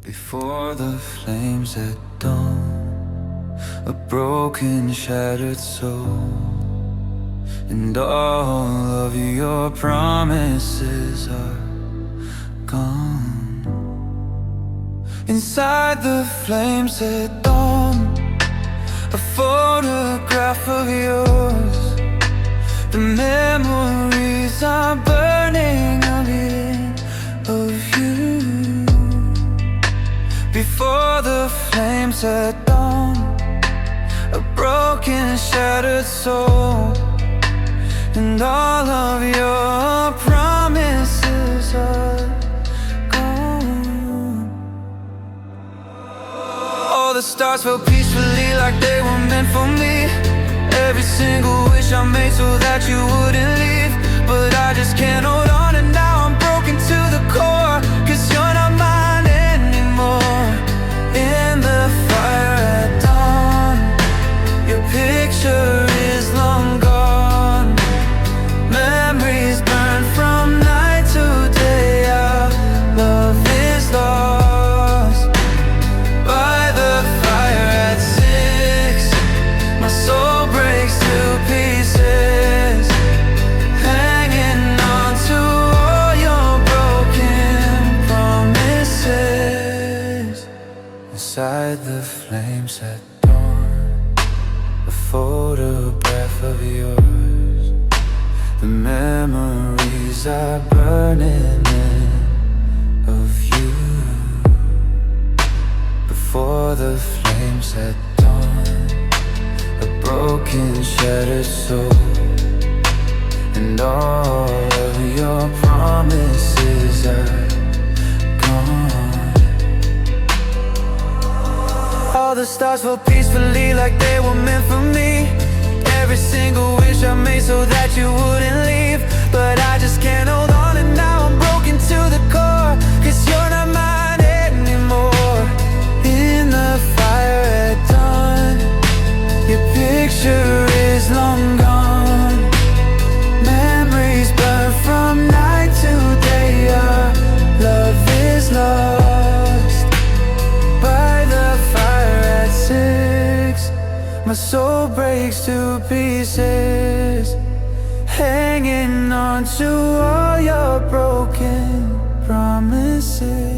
Before the flames at dawn, a broken, shattered soul, and all of your promises are gone. Inside the flames at dawn, a photograph of yours. The memories are burning, a beating of you. Before the flames at dawn, a broken, shattered soul, and all of your promises are gone. All the stars fell peacefully like they were meant for me. Every single wish I made so that you wouldn't leave, but I just can't hold on, and now I'm broken to the core, 'cause you're not mine anymore. In the fire at dawn, your picture is long gone. Memories burn from night to day. Our love is lost by the fire at 6. My soul breaks to pieces, hanging on to all your broken promises. Inside the flames at dawn, a photograph of yours. The memories are burning in of you. Before the flames at dawn, a broken, shattered soul, and all of your promises are gone. All the stars fell peacefully like they were meant for me. Every single wish I made so that you wouldn't leave, but I just can't hold on, and now I'm broken to the core, 'cause you're not mine anymore. In the fire at dawn, your picture is long gone. Memories burn from night to day. Our love is lost by the fire at 6. My soul breaks to pieces, hanging on to all your broken promises.